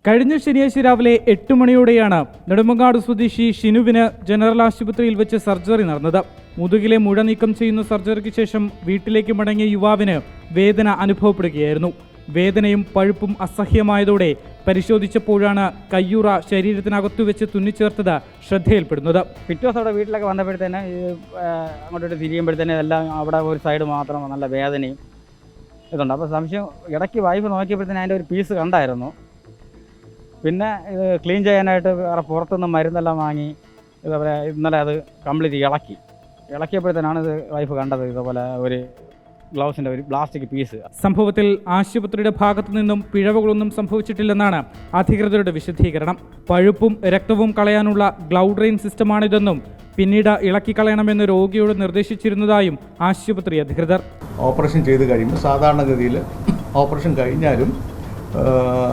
കഴിഞ്ഞ ശനിയാഴ്ച രാവിലെ 8 മണിയോടെയാണ് നെടുമങ്ങാട് സ്വദേശി ഷിനുവിന് ജനറൽ ആശുപത്രിയിൽ വെച്ച് സർജറി നടന്നത്. മുതുകിലെ മുഴ നീക്കം ചെയ്യുന്ന സർജറിക്ക് ശേഷം വീട്ടിലേക്ക് മടങ്ങിയ യുവാവിന് വേദന അനുഭവപ്പെടുകയായിരുന്നു. വേദനയും പഴുപ്പും അസഹ്യമായതോടെ പരിശോധിച്ചപ്പോഴാണ് കയ്യൂറ ശരീരത്തിനകത്തു വെച്ച് തുന്നിച്ചേർത്തത് ശ്രദ്ധയിൽപ്പെടുന്നത്. പിറ്റേ ദിവസം അവിടെ വീട്ടിലൊക്കെ വന്നപ്പോഴത്തേന് അങ്ങോട്ടോട്ട് തിരിയുമ്പോഴത്തേന് എല്ലാം അവിടെ ഒരു സൈഡ് മാത്രം നല്ല വേദനയും ഇതുണ്ട്. അപ്പോൾ സംശയം ഇടയ്ക്ക് വൈഫ് നോക്കിയപ്പോഴത്തേന് അതിൻ്റെ ഒരു പീസ് കണ്ടായിരുന്നു. പിന്നെ ഇത് ക്ലീൻ ചെയ്യാനായിട്ട് വേറെ പുറത്തുനിന്ന് മരുന്നെല്ലാം വാങ്ങി ഇതേപോലെ ഇന്നലെ അത് കംപ്ലീറ്റ് ഇളക്കിയപ്പോഴത്തേനാണ് ഇത് വൈഫ് കണ്ടത്. ഇതേപോലെ ഒരു ഗ്ലൗസിൻ്റെ ഒരു പ്ലാസ്റ്റിക് പീസ്. സംഭവത്തിൽ ആശുപത്രിയുടെ ഭാഗത്തു നിന്നും പിഴവുകളൊന്നും സംഭവിച്ചിട്ടില്ലെന്നാണ് അധികൃതരുടെ വിശദീകരണം. പഴുപ്പും രക്തവും കളയാനുള്ള ഗ്ലൗ ഡ്രെയിൻ സിസ്റ്റമാണിതെന്നും പിന്നീട് ഇളക്കിക്കളയണമെന്ന് രോഗിയോട് നിർദ്ദേശിച്ചിരുന്നതായും ആശുപത്രി അധികൃതർ. ഓപ്പറേഷൻ ചെയ്ത് കഴിയുമ്പോൾ സാധാരണഗതിയിൽ ഓപ്പറേഷൻ കഴിഞ്ഞാലും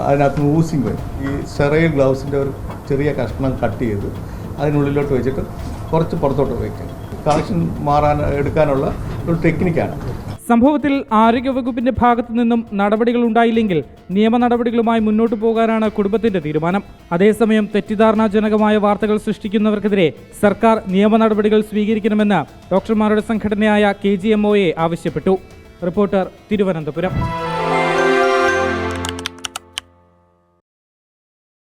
അതിനകത്ത് ഊസിങ് വരും. ഈ സ്റ്റെറൈൽ ഗ്ലൗസിൻ്റെ ഒരു ചെറിയ കഷ്ണം കട്ട് ചെയ്ത് അതിനുള്ളിലോട്ട് വെച്ചിട്ട് കുറച്ച് പുറത്തോട്ട് വയ്ക്കും. കണക്ഷൻ എടുക്കാനുള്ള ഒരു ടെക്നിക്കാണ്. സംഭവത്തിൽ ആരോഗ്യവകുപ്പിന്റെ ഭാഗത്തു നിന്നും നടപടികൾ ഉണ്ടായില്ലെങ്കിൽ നിയമ നടപടികളുമായി മുന്നോട്ടു പോകാനാണ് കുടുംബത്തിന്റെ തീരുമാനം. അതേസമയം തെറ്റിദ്ധാരണാജനകമായ വാർത്തകൾ സൃഷ്ടിക്കുന്നവർക്കെതിരെ സർക്കാർ നിയമ നടപടികൾ സ്വീകരിക്കണമെന്ന് ഡോക്ടർമാരുടെ സംഘടനയായ KGMOA ആവശ്യപ്പെട്ടു. റിപ്പോർട്ടർ, തിരുവനന്തപുരം.